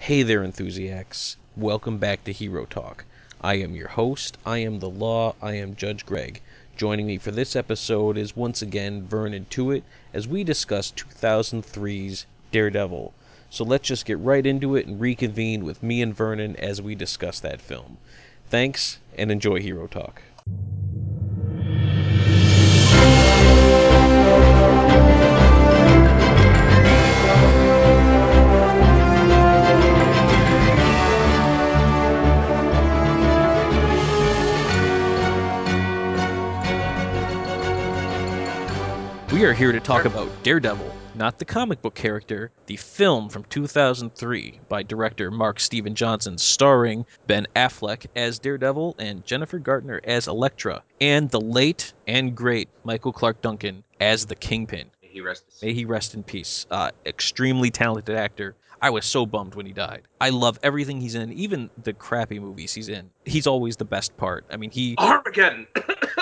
Hey there, Enthusiacs. Welcome back to Hero Talk. I am your host, I am the law, I am Judge Greg. Joining me for this episode is once again Vernon Tuitt as we discuss 2003's Daredevil. So let's just get right into it and reconvene with me and Vernon as we discuss that film. Thanks, and enjoy Hero Talk. We are here to talk about Daredevil, not the comic book character, the film from 2003 by director Mark Steven Johnson, starring Ben Affleck as Daredevil and Jennifer Garner as Elektra, and the late and great Michael Clarke Duncan as the Kingpin. May he rest in peace. Extremely talented actor. I was so bummed when he died. I love everything he's in, even the crappy movies he's in. He's always the best part. I mean, Armageddon!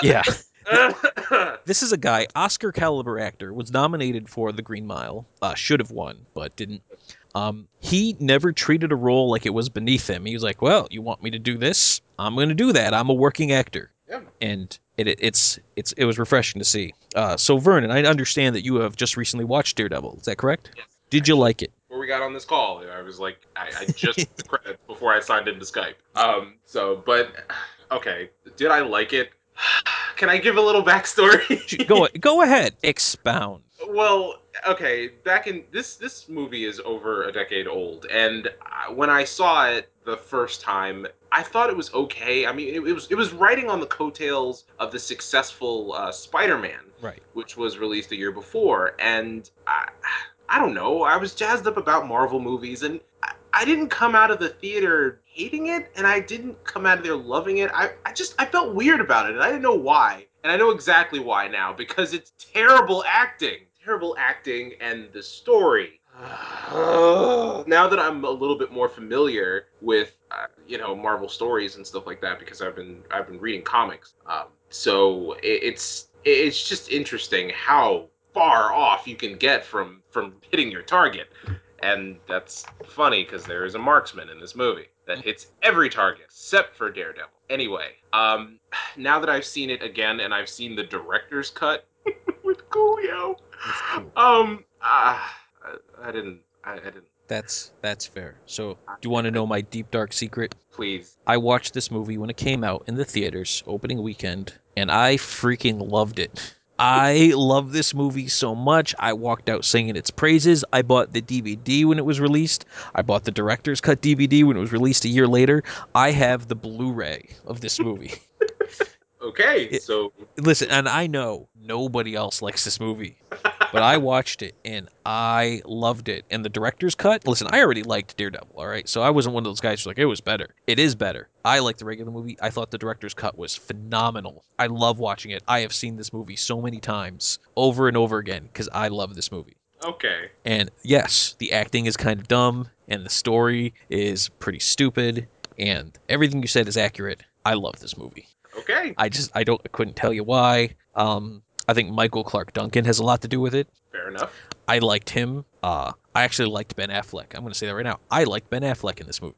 Yeah. This is a guy, Oscar caliber actor, was nominated for The Green Mile, should have won, but didn't. He never treated a role like it was beneath him. He was like, well, you want me to do this? I'm going to do that. I'm a working actor. Yeah. And it was refreshing to see. So Vernon, I understand that you have just recently watched Daredevil. Is that correct? Yes. Did you like it? Before we got on this call, I was like, I just hit the credits before I signed into Skype. Okay, did I like it? Can I give a little backstory? Go ahead. Expound. Well, okay, back in this movie is over a decade old, and when I saw it the first time, I thought it was okay. I mean, it was riding on the coattails of the successful Spider-Man, Right, which was released a year before, and I don't know, I was jazzed up about Marvel movies, and I didn't come out of the theater hating it, and I didn't come out of there loving it. I felt weird about it, and I didn't know why. And I know exactly why now, because it's terrible acting. Terrible acting, and the story. Now that I'm a little bit more familiar with, Marvel stories and stuff like that, because I've been reading comics. So it's just interesting how far off you can get from hitting your target. And that's funny because there is a marksman in this movie that hits every target except for Daredevil. Anyway, now that I've seen it again and I've seen the director's cut with Coolio, I didn't. That's fair. So, do you want to know my deep dark secret? Please. I watched this movie when it came out in the theaters, opening weekend, and I freaking loved it. I love this movie so much. I walked out singing its praises. I bought the DVD when it was released. I bought the director's cut DVD when it was released a year later. I have the Blu-ray of this movie. Okay, so... Listen, and I know nobody else likes this movie, but I watched it, and I loved it. And the director's cut, listen, I already liked Daredevil, all right? So I wasn't one of those guys who's like, it was better. It is better. I like the regular movie. I thought the director's cut was phenomenal. I love watching it. I have seen this movie so many times, over and over again, because I love this movie. Okay. And yes, the acting is kind of dumb, and the story is pretty stupid, and everything you said is accurate. I love this movie. Okay. I couldn't tell you why. I think Michael Clarke Duncan has a lot to do with it. Fair enough. I liked him. I actually liked Ben Affleck. I'm going to say that right now. I liked Ben Affleck in this movie.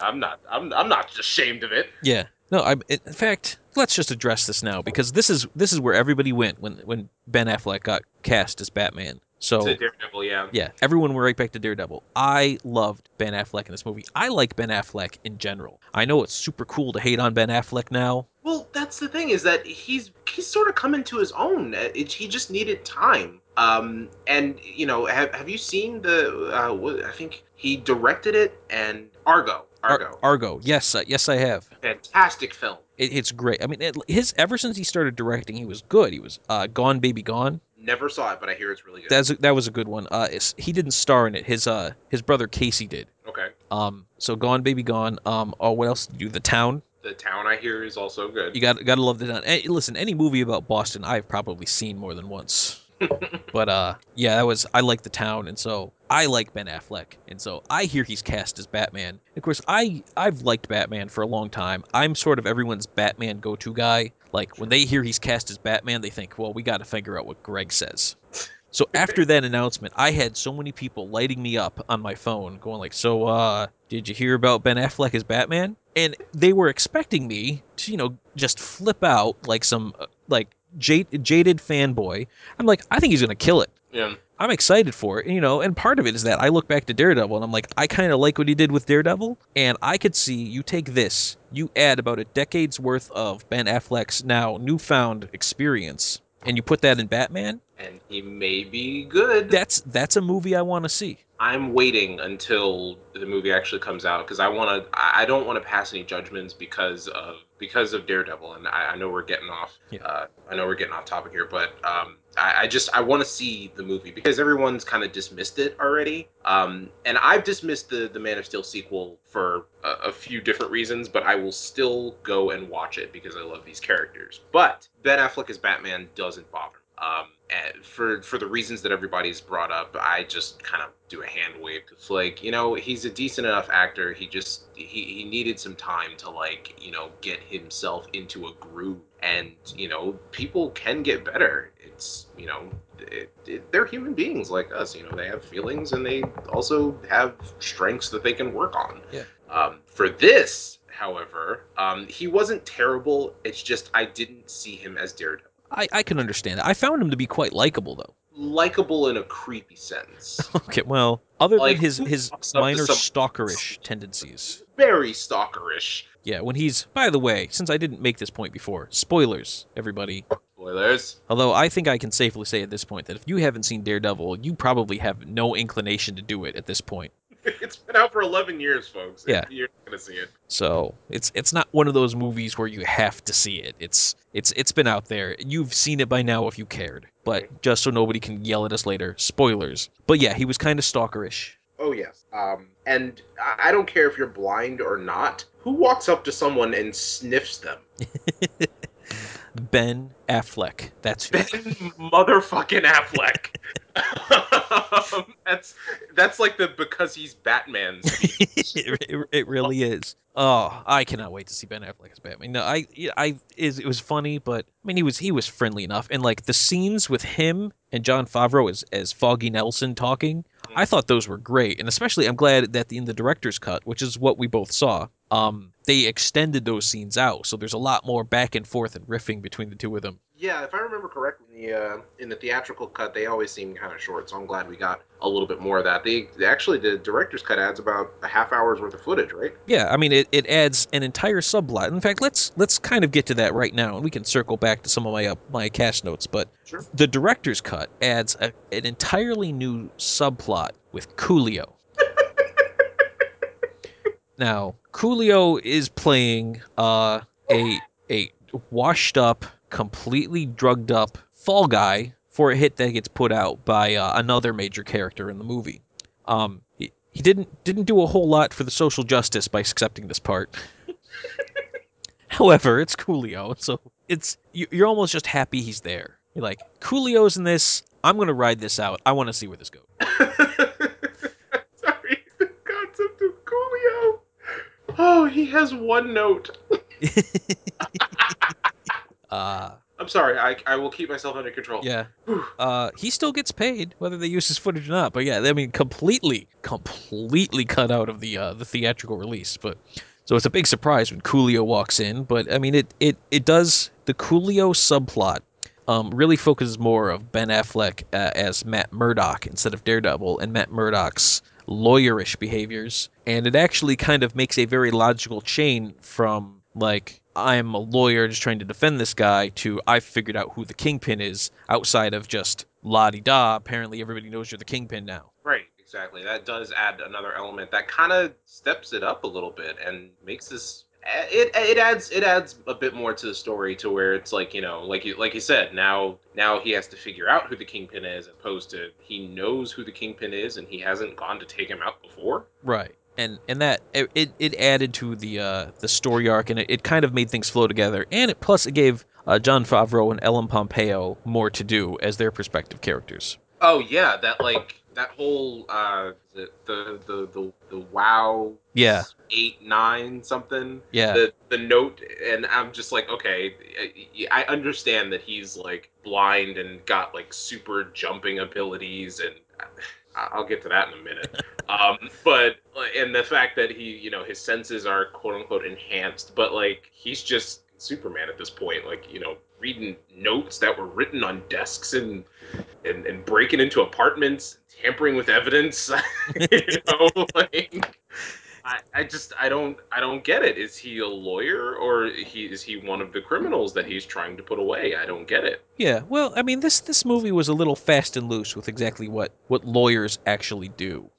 I'm not ashamed of it. Yeah. No, in fact, let's just address this now because this is where everybody went when Ben Affleck got cast as Batman. So to Daredevil, yeah. Yeah, everyone went right back to Daredevil. I loved Ben Affleck in this movie. I like Ben Affleck in general. I know it's super cool to hate on Ben Affleck now. Well, that's the thing, is that he's sort of come into his own. He just needed time. And have you seen I think he directed it, and Argo. Argo. Yes, yes, I have. Fantastic film. It's great. I mean, ever since he started directing, he was good. He was Gone Baby Gone. Never saw it, but I hear it's really good. That was a good one. He didn't star in it. His brother Casey did. Okay. So Gone Baby Gone. What else did you do? The Town. The Town, I hear, is also good. You gotta love The Town. Listen, any movie about Boston, I've probably seen more than once. But I like The Town, and so I like Ben Affleck, and so I hear he's cast as Batman. Of course, I've liked Batman for a long time. I'm sort of everyone's Batman go-to guy. Like when they hear he's cast as Batman, they think, well, we got to figure out what Greg says. So after that announcement, I had so many people lighting me up on my phone, going like, "So, did you hear about Ben Affleck as Batman?" And they were expecting me to, just flip out like some jaded fanboy. I'm like, I think he's gonna kill it. Yeah. I'm excited for it, and part of it is that I look back to Daredevil and I'm like, I kind of like what he did with Daredevil, and I could see you take this, you add about a decade's worth of Ben Affleck's now newfound experience, and you put that in Batman. And he may be good. That's a movie I want to see. I'm waiting until the movie actually comes out because I don't want to pass any judgments because of Daredevil, and I know we're getting off. Yeah. I know we're getting off topic here, but I want to see the movie because everyone's kind of dismissed it already. And I've dismissed the Man of Steel sequel for a few different reasons, but I will still go and watch it because I love these characters. But Ben Affleck as Batman doesn't bother me. And for the reasons that everybody's brought up, I just kind of do a hand wave. It's like, he's a decent enough actor. He needed some time to get himself into a groove, and people can get better. It's they're human beings like us. They have feelings and they also have strengths that they can work on. Yeah. For this, however, he wasn't terrible. It's just I didn't see him as Daredevil. I can understand that. I found him to be quite likable, though. Likable in a creepy sense. Okay, well, other than Like, his who walks up to minor some- stalkerish tendencies. Very stalkerish. Yeah, when he's... By the way, since I didn't make this point before, spoilers, everybody. Spoilers. Although I think I can safely say at this point that if you haven't seen Daredevil, you probably have no inclination to do it at this point. It's been out for 11 years, folks. Yeah. You're not going to see it. So it's not one of those movies where you have to see it. It's been out there. You've seen it by now if you cared. But just so nobody can yell at us later, spoilers. But yeah, he was kind of stalkerish. Oh, yes. And I don't care if you're blind or not. Who walks up to someone and sniffs them? Ben Affleck. That's who. Ben motherfucking Affleck. That's like the because he's Batman speech. It really is. Oh, I cannot wait to see Ben Affleck as Batman. No, it was funny, but I mean, he was friendly enough, and like the scenes with him and Jon Favreau as Foggy Nelson talking, I thought those were great, and especially I'm glad that in the director's cut, which is what we both saw, they extended those scenes out, so there's a lot more back and forth and riffing between the two of them. Yeah, if I remember correctly, in the theatrical cut, they always seem kind of short, so I'm glad we got a little bit more of that. Actually, the director's cut adds about a half hour's worth of footage, right? Yeah, I mean, it adds an entire subplot. In fact, let's kind of get to that right now, and we can circle back to some of my cast notes. But Sure. The director's cut adds an entirely new subplot with Coolio. Now, Coolio is playing a washed up, completely drugged up fall guy for a hit that gets put out by another major character in the movie. He didn't do a whole lot for the social justice by accepting this part. However, it's Coolio, so you're almost just happy he's there. You're like, Coolio's in this. I'm gonna ride this out. I want to see where this goes. Sorry, the concept of Coolio. Oh, he has one note. I'm sorry. I will keep myself under control. Yeah. He still gets paid, whether they use his footage or not. But yeah, I mean, completely cut out of the theatrical release. But so it's a big surprise when Coolio walks in. But I mean, it does the Coolio subplot. Really focuses more of Ben Affleck as Matt Murdock instead of Daredevil, and Matt Murdock's lawyerish behaviors, and it actually kind of makes a very logical chain from like, I'm a lawyer just trying to defend this guy, to I've figured out who the Kingpin is, outside of just la-di-da, apparently everybody knows you're the Kingpin now. Right, exactly. That does add another element that kind of steps it up a little bit and makes this... It adds a bit more to the story, to where it's like, like you said, now he has to figure out who the Kingpin is, as opposed to he knows who the Kingpin is and he hasn't gone to take him out before. Right. And that it added to the story arc, and it kind of made things flow together, and it gave Jon Favreau and Ellen Pompeo more to do as their respective characters. Oh yeah, that whole the WoW, yeah, 8, 9, something. Yeah. The note, and I'm just like, okay, I understand that he's like blind and got like super jumping abilities, and I'll get to that in a minute. But and the fact that he, his senses are quote unquote enhanced, but like he's just Superman at this point, like reading notes that were written on desks and breaking into apartments, tampering with evidence. Like I don't get it. Is he a lawyer or is he one of the criminals that he's trying to put away? I don't get it. Yeah, well, I mean, this movie was a little fast and loose with exactly what lawyers actually do.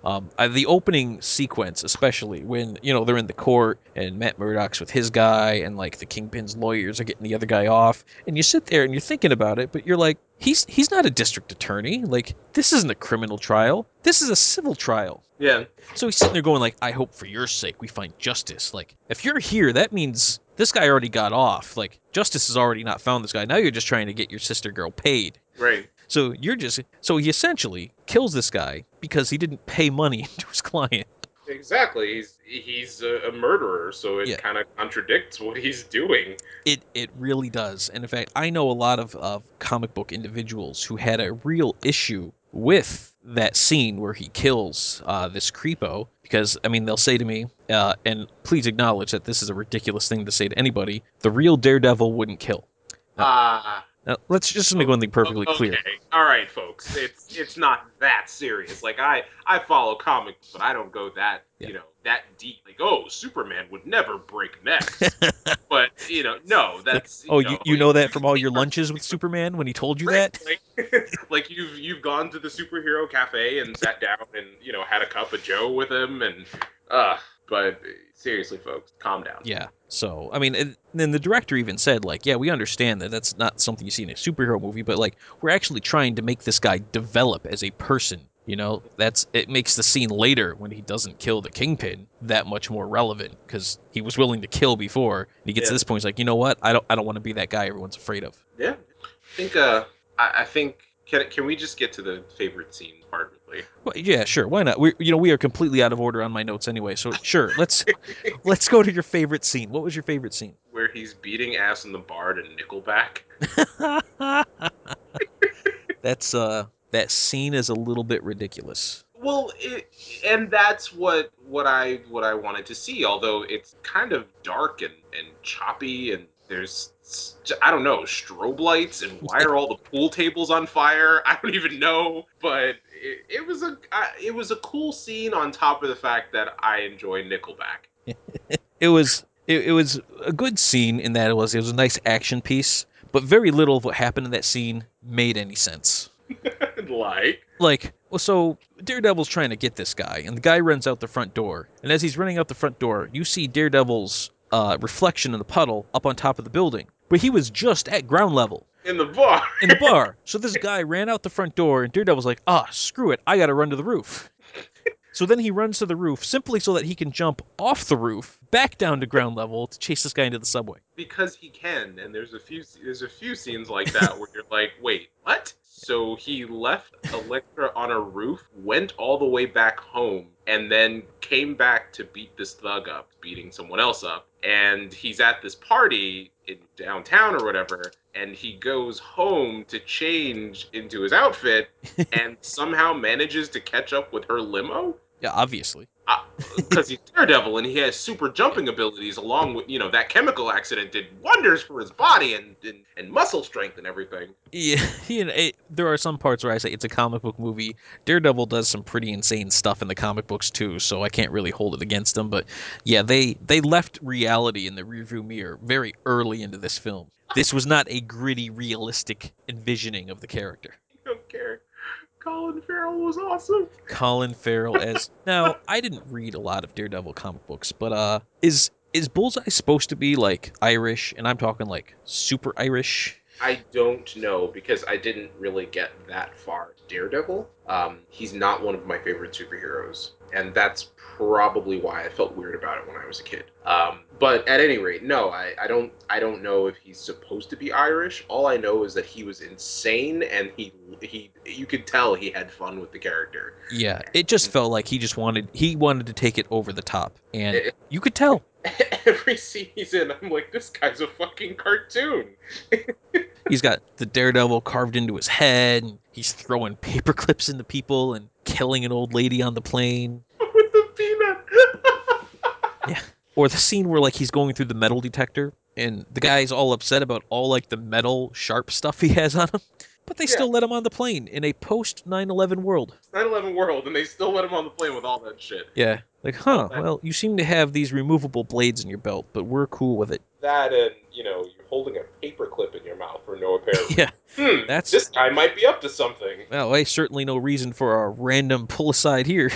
The opening sequence, especially when they're in the court and Matt Murdock's with his guy, and like the Kingpin's lawyers are getting the other guy off, and you sit there and you're thinking about it, but you're like, he's not a district attorney. Like, this isn't a criminal trial. This is a civil trial. Yeah. So he's sitting there going like, I hope for your sake we find justice. Like, if you're here, that means this guy already got off. Like, justice has already not found this guy. Now you're just trying to get your sister girl paid. Right. So he essentially kills this guy because he didn't pay money to his client. Exactly. He's a murderer, so it kind of contradicts what he's doing. It really does. And in fact, I know a lot of comic book individuals who had a real issue with that scene where he kills this creepo, because I mean they'll say to me, and please acknowledge that this is a ridiculous thing to say to anybody, the real Daredevil wouldn't kill. Now, let's just make one thing perfectly clear. All right, folks. It's not that serious. Like I follow comics, but I don't go that that deep. Like, oh, Superman would never break necks. But no, that's you know that from all your lunches with Superman when he told you that. Like you've gone to the superhero cafe and sat down and had a cup of Joe with him and but seriously, folks, calm down. Yeah. So, I mean, and then the director even said, like, yeah, we understand that that's not something you see in a superhero movie, but, like, we're actually trying to make this guy develop as a person. It makes the scene later when he doesn't kill the Kingpin that much more relevant, because he was willing to kill before. And he gets to this point, he's like, you know what? I don't want to be that guy everyone's afraid of. Yeah. I think can we just get to the favorite scene part, really? Well, yeah, sure. Why not? We are completely out of order on my notes anyway. So sure, let's go to your favorite scene. What was your favorite scene? Where he's beating ass in the bar to Nickelback. That scene is a little bit ridiculous. Well, and that's what I wanted to see. Although it's kind of dark and choppy, and there's, I don't know, strobe lights, and why are all the pool tables on fire? I don't even know, but it was a cool scene on top of the fact that I enjoy Nickelback. It was a good scene in that it was a nice action piece, but very little of what happened in that scene made any sense. Well, so Daredevil's trying to get this guy, and the guy runs out the front door, and as he's running out the front door, you see Daredevil's reflection in the puddle up on top of the building. But he was just at ground level. In the bar. In the bar. So this guy ran out the front door, and Daredevil's like, screw it, I gotta run to the roof. So then he runs to the roof, simply so that he can jump off the roof, back down to ground level, to chase this guy into the subway. Because he can, and there's a few scenes like that where you're like, wait, what? So he left Elektra on a roof, went all the way back home, and then came back to beat this thug up, beating someone else up. And he's at this party in downtown or whatever, and he goes home to change into his outfit and somehow manages to catch up with her limo? Yeah, obviously. Because he's Daredevil and he has super jumping abilities, along with, that chemical accident did wonders for his body and muscle strength and everything. Yeah, there are some parts where I say it's a comic book movie. Daredevil does some pretty insane stuff in the comic books too, so I can't really hold it against him. But yeah, they left reality in the rearview mirror very early into this film. This was not a gritty, realistic envisioning of the character. I don't care. Colin Farrell was awesome. Colin Farrell as... Now, I didn't read a lot of Daredevil comic books, but is Bullseye supposed to be, like, Irish? And I'm talking, like, super Irish? I don't know, because I didn't really get that far. Daredevil, he's not one of my favorite superheroes. And that's probably why I felt weird about it when I was a kid. But at any rate, no, I don't know if he's supposed to be Irish. All I know is that he was insane, and you could tell he had fun with the character. Yeah, it just felt like he wanted to take it over the top, and It, you could tell. every season, I'm like, this guy's a fucking cartoon. He's got the Daredevil carved into his head, and he's throwing paper clips into people and killing an old lady on the plane. With the peanut. Yeah. Or the scene where like he's going through the metal detector and the guy's all upset about all like the metal sharp stuff he has on him, but they still let him on the plane in a post 9/11 world. 9/11 world, and they still let him on the plane with all that shit. Yeah. Like, well, you seem to have these removable blades in your belt, but we're cool with it. That and, you're holding a paper clip in your mouth for no apparent reason. Yeah. This guy might be up to something. Well, I certainly no reason for a random pull aside here.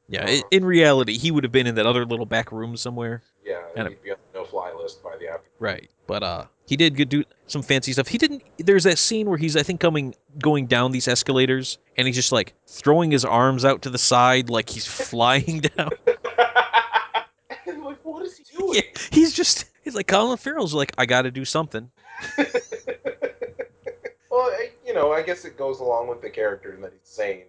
Yeah, in reality, he would have been in that other little back room somewhere. Yeah, he'd be on the no-fly list by the after. Right, but he did do some fancy stuff. He didn't. There's that scene where he's, I think, going down these escalators, and he's just like throwing his arms out to the side like he's flying down. And like, what is he doing? Yeah, he's like Colin Farrell's like, I got to do something. Well, I guess it goes along with the character and that he's sane,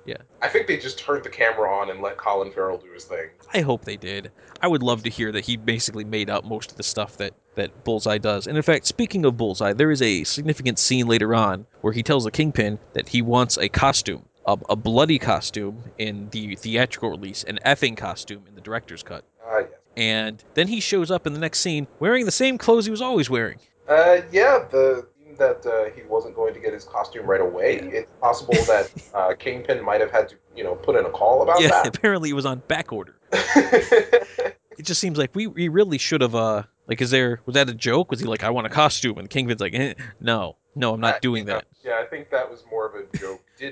Yeah. I think they just turned the camera on and let Colin Farrell do his thing. I hope they did. I would love to hear that he basically made up most of the stuff that Bullseye does. And in fact, speaking of Bullseye, there is a significant scene later on where he tells the Kingpin that he wants a costume, a bloody costume in the theatrical release, an effing costume in the director's cut. Yes. And then he shows up in the next scene wearing the same clothes he was always wearing. Yeah, that he wasn't going to get his costume right away. It's possible that Kingpin might have had to, put in a call about that. Yeah, apparently it was on back order. It just seems like we really should have, was that a joke? Was he like, I want a costume? And Kingpin's like, no, I'm not doing that. Yeah, I think that was more of a joke. He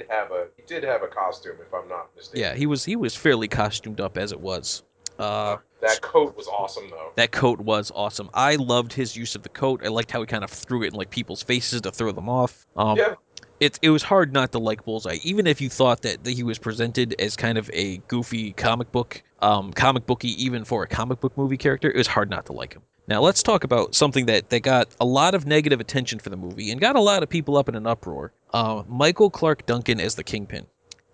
did have a costume, if I'm not mistaken. Yeah, he was fairly costumed up as it was. That coat was awesome, though. That coat was awesome. I loved his use of the coat. I liked how he kind of threw it in like people's faces to throw them off. Yeah. It was hard not to like Bullseye, even if you thought that he was presented as kind of a goofy comic booky even for a comic book movie character. It was hard not to like him. Now let's talk about something that got a lot of negative attention for the movie and got a lot of people up in an uproar. Michael Clarke Duncan as the Kingpin.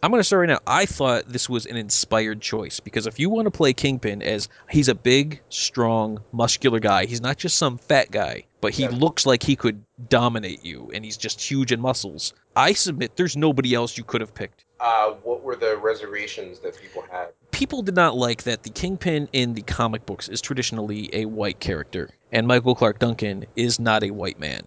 I'm going to start right now. I thought this was an inspired choice because if you want to play Kingpin as he's a big, strong, muscular guy, he's not just some fat guy, but he looks like he could dominate you and he's just huge in muscles. I submit there's nobody else you could have picked. What were the reservations that people had? People did not like that the Kingpin in the comic books is traditionally a white character, and Michael Clarke Duncan is not a white man.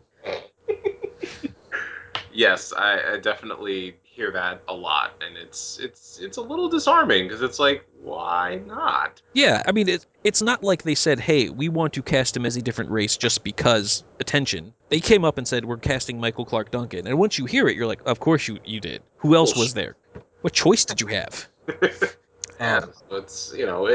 Yes, I definitely hear that a lot, and it's a little disarming because it's like, why not? Yeah, I mean, it's not like they said, hey, we want to cast him as a different race just because attention. They came up and said, we're casting Michael Clarke Duncan, and once you hear it, you're like, of course you did. Who else was there? What choice did you have? Yeah, so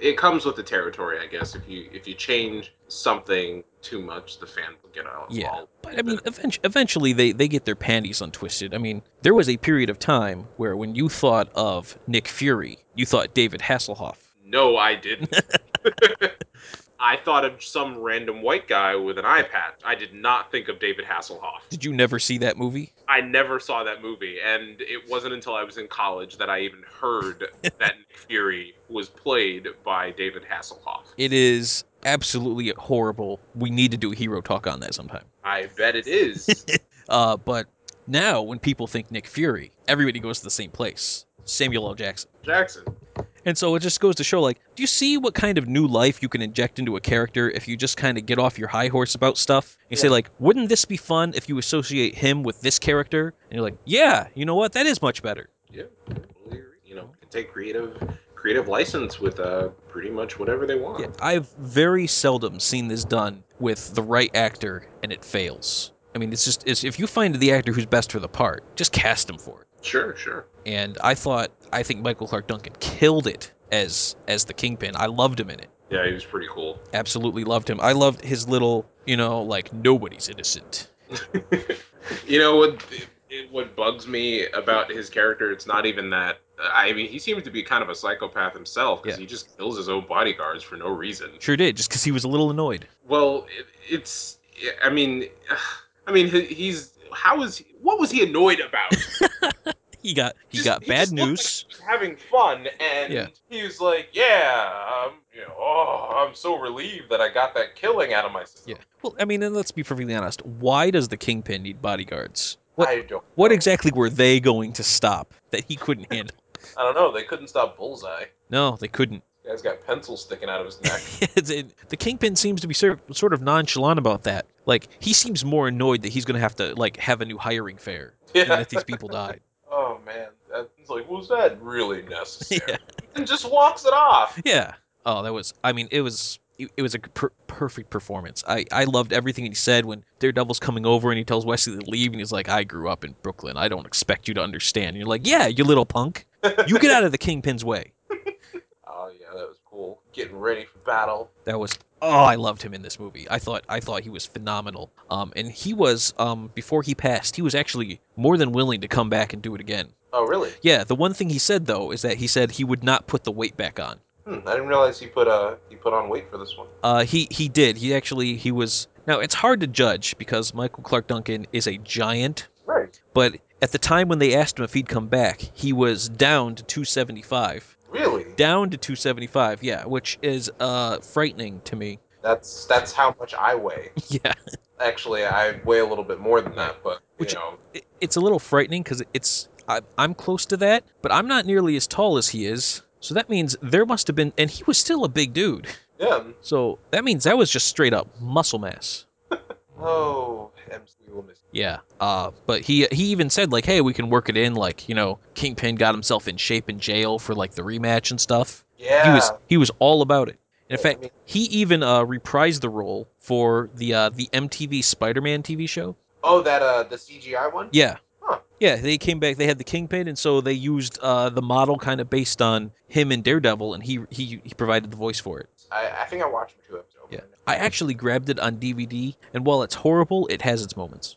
it comes with the territory, I guess. If you change something too much, the fan will get out. Yeah, but I mean, eventually they get their panties untwisted. I mean, there was a period of time where when you thought of Nick Fury, you thought David Hasselhoff. No, I didn't. I thought of some random white guy with an eye patch. I did not think of David Hasselhoff. Did you never see that movie? I never saw that movie, and it wasn't until I was in college that I even heard that Nick Fury was played by David Hasselhoff. It is absolutely horrible. We need to do a hero talk on that sometime. I bet it is. But now, when people think Nick Fury, everybody goes to the same place. Samuel L. Jackson. And so it just goes to show, like, do you see what kind of new life you can inject into a character if you just kind of get off your high horse about stuff? You say, like, wouldn't this be fun if you associate him with this character? And you're like, yeah, you know what? That is much better. Yeah, totally agree. You can take creative license with pretty much whatever they want. Yeah, I've very seldom seen this done with the right actor and it fails. I mean, it's if you find the actor who's best for the part, just cast him for it. Sure. And I think Michael Clarke Duncan killed it as the Kingpin. I loved him in it. Yeah, he was pretty cool. Absolutely loved him. I loved his little, like, nobody's innocent. You know what bugs me about his character? It's not even that I mean, he seems to be kind of a psychopath himself because Yeah, he just kills his own bodyguards for no reason. sure did, just because he was a little annoyed. Well, it's. I mean, he's. How was? What was he annoyed about? He got He bad just looked like news. he was having fun, Yeah, and he was like, "Yeah, I'm so relieved that I got that killing out of my yeah. system." Well, I mean, and let's be perfectly honest. Why does the Kingpin need bodyguards? I don't What know. exactly were they going to stop that he couldn't handle? I don't know. They couldn't stop Bullseye. No, they couldn't. The guy's got pencils sticking out of his neck. The Kingpin seems to be sort of nonchalant about that. Like he seems more annoyed that he's going to have to like have a new hiring fair than Yeah. that these people died. Oh man, it's like, was that really Yeah. necessary? And just walks it off. Yeah. Oh, that was. I mean, it was a perfect performance. I loved everything he said when Daredevil's coming over and he tells Wesley to leave and he's like, "I grew up in Brooklyn. I don't expect you to understand." And you're like, "Yeah, you little punk. You get out of the Kingpin's way." Oh yeah, that was cool. Getting ready for battle. That was. Oh, I loved him in this movie. I thought he was phenomenal. And he was before he passed, he was actually more than willing to come back and do it again. Oh really? Yeah, the one thing he said though is that he said he would not put the weight back on. I didn't realize he put on weight for this one. He did. He was. Now it's hard to judge because Michael Clarke Duncan is a giant, Right. but at the time when they asked him if he'd come back, he was down to 275. Really? Down to 275, yeah, which is frightening to me. That's how much I weigh. Yeah, Actually, I weigh a little bit more than that, but which it's a little frightening because I'm close to that, but I'm not nearly as tall as he is. So that means there must have been, and he was still a big dude. yeah. So that means that was just straight up muscle mass. Oh, we will miss. Yeah. But he even said like, hey, we can work it in. Like, Kingpin got himself in shape in jail for like the rematch and stuff. Yeah. He was all about it. In Yeah, fact, he even reprised the role for the MTV Spider-Man TV show. Oh, that the CGI one. Yeah. Huh. Yeah, they came back. They had the Kingpin, and so they used the model kind of based on him and Daredevil, and he provided the voice for it. I think I watched 2 episodes. Yeah, I actually grabbed it on DVD, and while it's horrible, it has its moments.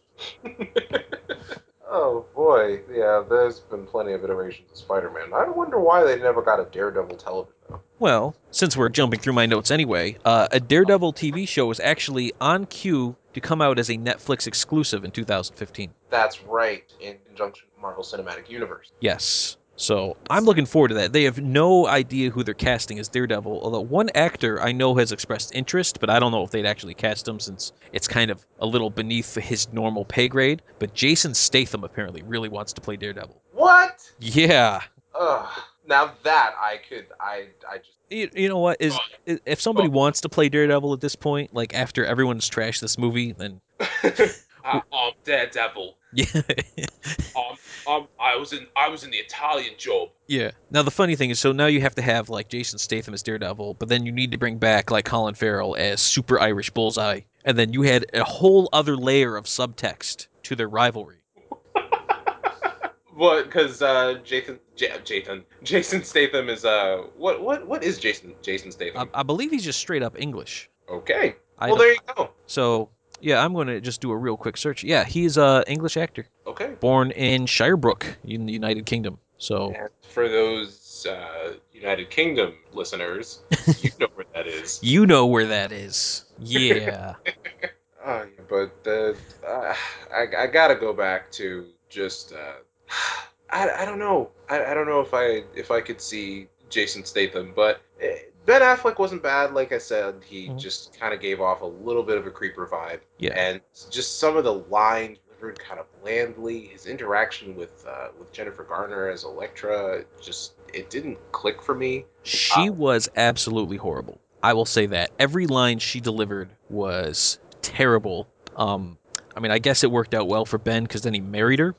Oh boy, yeah. There's been plenty of iterations of Spider-Man. I wonder why they never got a Daredevil television though. Well, since we're jumping through my notes anyway, a Daredevil TV show was actually on cue to come out as a Netflix exclusive in 2015. That's right, in conjunction with Marvel Cinematic Universe. Yes. So I'm looking forward to that. They have no idea who they're casting as Daredevil, although one actor I know has expressed interest, but I don't know if they'd actually cast him since it's kind of a little beneath his normal pay grade. But Jason Statham apparently really wants to play Daredevil. What? Yeah. Ugh. Now that I just. You know what? If somebody wants to play Daredevil at this point, like after everyone's trashed this movie, then I'm Daredevil. yeah. I was in the Italian job. Yeah. Now the funny thing is, so now you have to have like Jason Statham as Daredevil, but then you need to bring back like Colin Farrell as Super Irish Bullseye, and then you had a whole other layer of subtext to their rivalry. What? Because Jason Statham is what is Jason Statham? I believe he's just straight up English. Okay. I Well, don't- there you go. So yeah, I'm going to just do a real quick search. Yeah, he's a English actor, Okay. born in Shirebrook in the United Kingdom. So And for those United Kingdom listeners, you know where that is. you know where that is. Yeah. Oh, yeah, but I gotta go back to just I don't know. I don't know if I could see Jason Statham, but Ben Affleck wasn't bad. Like I said, he just kind of gave off a little bit of a creeper vibe. Yeah. And just some of the lines delivered kind of blandly. His interaction with Jennifer Garner as Elektra, just it didn't click for me. She was absolutely horrible. I will say that. Every line she delivered was terrible. I mean, I guess it worked out well for Ben because then he married her,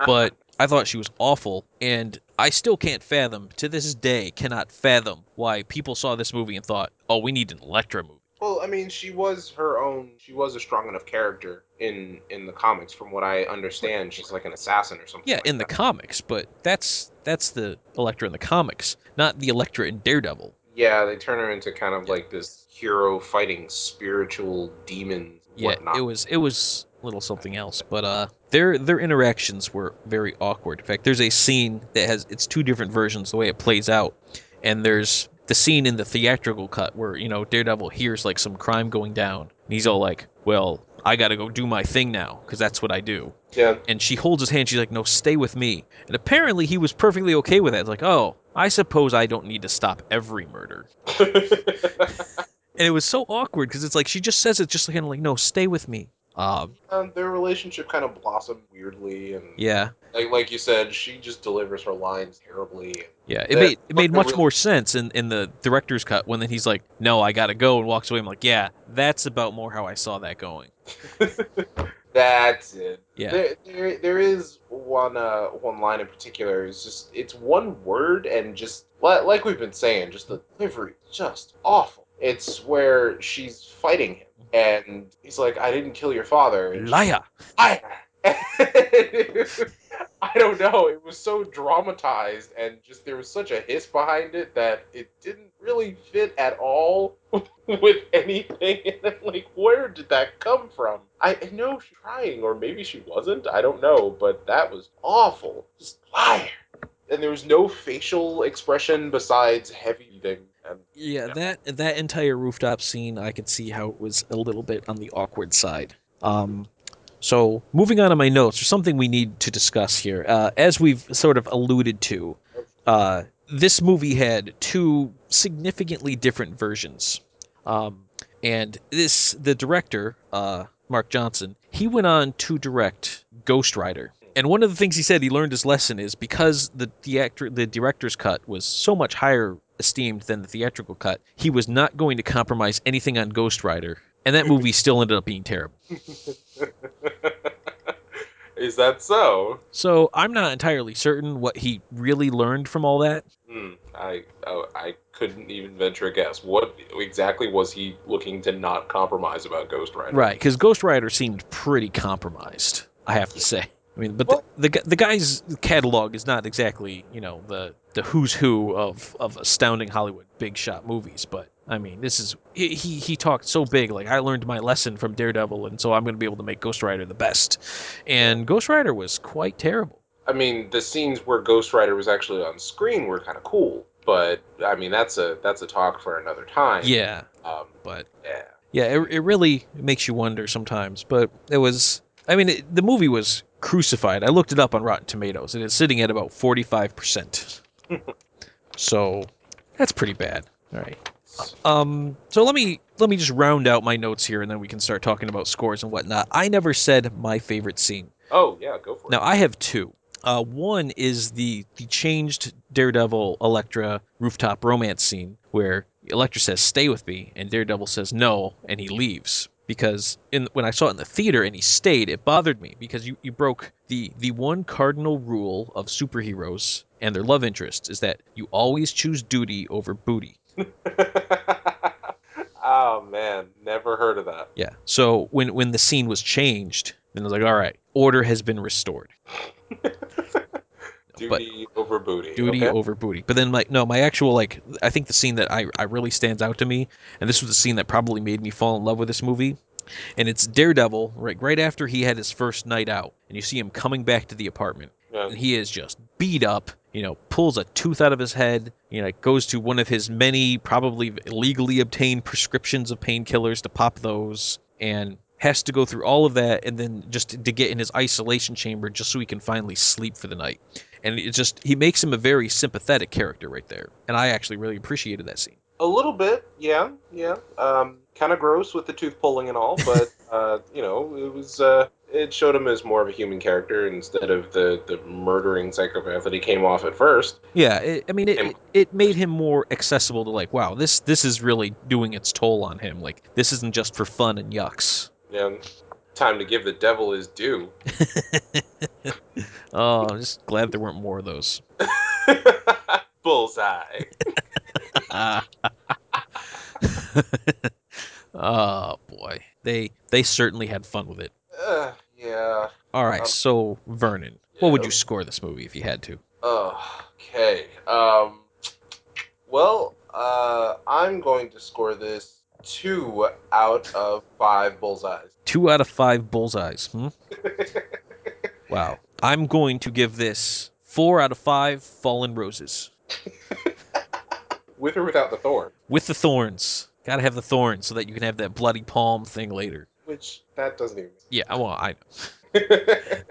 but I thought she was awful, and I still can't fathom, to this day, cannot fathom why people saw this movie and thought, oh, we need an Elektra movie. Well, I mean, she was a strong enough character in the comics. From what I understand, she's like an assassin or something. Yeah, like in the that. comics, but that's the Elektra in the comics, not the Elektra in Daredevil. Yeah, they turn her into kind of like this hero fighting spiritual demons. Yeah, Whatnot. it was a little something else, but Their interactions were very awkward. In fact, there's a scene that has it's two different versions the way it plays out, and there's the scene in the theatrical cut where Daredevil hears like some crime going down, and he's all like, "Well, I got to go do my thing now because that's what I do." Yeah. And she holds his hand. She's like, "No, stay with me." And apparently, he was perfectly okay with that. It's like, "Oh, I suppose I don't need to stop every murder." And it was so awkward because it's like she just says it just kind of like, "No, stay with me." Their relationship kind of blossomed weirdly, and Yeah, like you said, she just delivers her lines terribly. yeah. That It made much really, more sense in the director's cut when then he's like, "No, I gotta go," and walks away. I'm like, "Yeah, that's about more how I saw that going." that's it. Yeah, There is one line in particular. It's one word, and just like we've been saying, just the delivery is just awful. It's where she's fighting him, and he's like, "I didn't kill your father," and she's liar. like, I don't know. It was so dramatized, and just there was such a hiss behind it that it didn't really fit at all with anything. And I'm like, where did that come from? I know she's trying, or maybe she wasn't. I don't know, but that was awful. Just liar. And there was no facial expression besides heavy breathing. And Yeah, yeah. that entire rooftop scene, I could see how it was a little bit on the awkward side. So moving on to my notes, there's something we need to discuss here. As we've sort of alluded to, this movie had two significantly different versions. And the director, Mark Johnson, he went on to direct Ghost Rider. And one of the things he said he learned his lesson is because the director's cut was so much higher esteemed than the theatrical cut, he was not going to compromise anything on Ghost Rider. And that movie still ended up being terrible. Is that so? So I'm not entirely certain what he really learned from all that. I couldn't even venture a guess. What exactly was he looking to not compromise about Ghost Rider? Right, because Ghost Rider seemed pretty compromised, I have to say. I mean, but Well, the guy's catalog is not exactly, the who's who of astounding Hollywood big shot movies. But I mean, this is he talked so big, like I learned my lesson from Daredevil, and so I'm going to be able to make Ghost Rider the best. And Ghost Rider was quite terrible. I mean, the scenes where Ghost Rider was actually on screen were kind of cool, but I mean, that's a talk for another time. Yeah, Um, but yeah. yeah, it really makes you wonder sometimes. But it was, I mean, the movie was crucified. I looked it up on Rotten Tomatoes, and it's sitting at about 45%. So that's pretty bad. All right. So let me just round out my notes here, and then we can start talking about scores and whatnot. I never said my favorite scene. Oh yeah, go for it. Now I have two. One is the changed Daredevil Elektra rooftop romance scene where Elektra says "Stay with me" and Daredevil says no, and he leaves. Because when I saw it in the theater and he stayed, it bothered me because you broke the one cardinal rule of superheroes and their love interests is that you always choose duty over booty. Oh man, never heard of that. Yeah. So when the scene was changed, then I was like, all right, order has been restored. But Duty over booty. duty Okay. over booty. But then my actual I think the scene that I really stands out to me, and this was the scene that probably made me fall in love with this movie, and it's Daredevil right after he had his first night out, and you see him coming back to the apartment, Yeah. and he is just beat up. Pulls a tooth out of his head. Goes to one of his many probably illegally obtained prescriptions of painkillers to pop those, and has to go through all of that, and then just to get in his isolation chamber just so he can finally sleep for the night. And he makes him a very sympathetic character right there, and I actually really appreciated that scene. A little bit, yeah, yeah. Kind of gross with the tooth pulling and all, but it was. It showed him as more of a human character instead of the murdering psychopath that he came off at first. Yeah, it made him more accessible to like, wow, this is really doing its toll on him. Like this isn't just for fun and yucks. Yeah, time to give the devil his due. Oh, I'm just glad there weren't more of those. Bullseye. Oh boy, they certainly had fun with it. Yeah. All right, so Vernon, what would you score this movie if you had to? Okay. Well, I'm going to score this 2 out of 5 bullseyes. 2 out of 5 bullseyes. Wow. I'm going to give this 4 out of 5 fallen roses. With or without the thorn? With the thorns. Gotta have the thorns so that you can have that bloody palm thing later. Which, that doesn't even... Yeah, well, I know.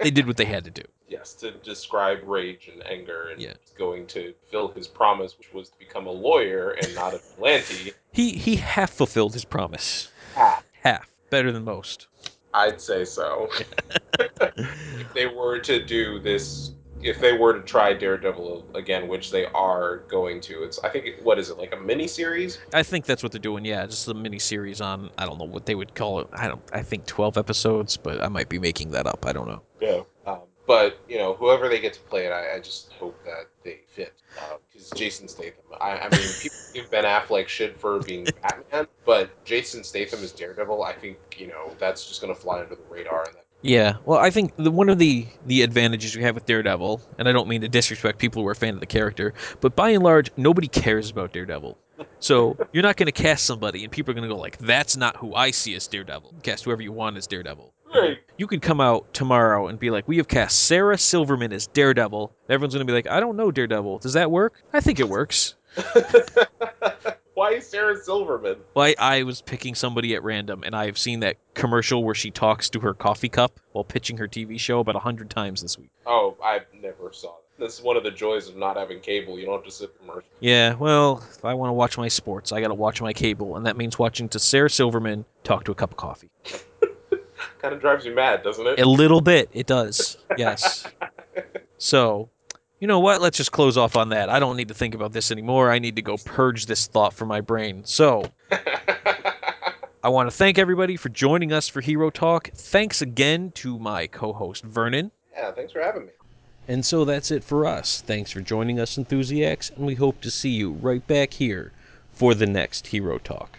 They did what they had to do. Yes, to describe rage and anger, and Yeah. he's going to fulfill his promise, which was to become a lawyer and not a vigilante. He half fulfilled his promise. Half. Half. Better than most. I'd say so. If they were to do this, if they were to try Daredevil again, which they are going to, I think, what is it, like a mini series? I think that's what they're doing, yeah. Just a mini series on, I don't know what they would call it. I think 12 episodes, but I might be making that up. I don't know. Yeah. But, whoever they get to play it, I just hope that they fit. Because Jason Statham, I mean, people give Ben Affleck shit for being Batman, but Jason Statham is Daredevil. I think, that's just going to fly under the radar. And Yeah, well, I think one of the advantages we have with Daredevil, and I don't mean to disrespect people who are a fan of the character, but by and large, nobody cares about Daredevil. So you're not going to cast somebody, and people are going to go like, "That's not who I see as Daredevil." Cast whoever you want as Daredevil. Right. You could come out tomorrow and be like, "We have cast Sarah Silverman as Daredevil." Everyone's going to be like, "I don't know Daredevil. Does that work?" I think it works. Why Sarah Silverman? Well, I was picking somebody at random, and I've seen that commercial where she talks to her coffee cup while pitching her TV show about 100 times this week. Oh, I never saw that. This is one of the joys of not having cable. You don't have to sit commercial. Yeah, well, if I want to watch my sports, I got to watch my cable, and that means watching to Sarah Silverman talk to a cup of coffee. Kind of drives you mad, doesn't it? A little bit, it does. Yes. So, you know what? Let's just close off on that. I don't need to think about this anymore. I need to go purge this thought from my brain. So, I want to thank everybody for joining us for Hero Talk. Thanks again to my co-host, Vernon. Yeah, thanks for having me. And so that's it for us. Thanks for joining us, Enthusiacs, and we hope to see you right back here for the next Hero Talk.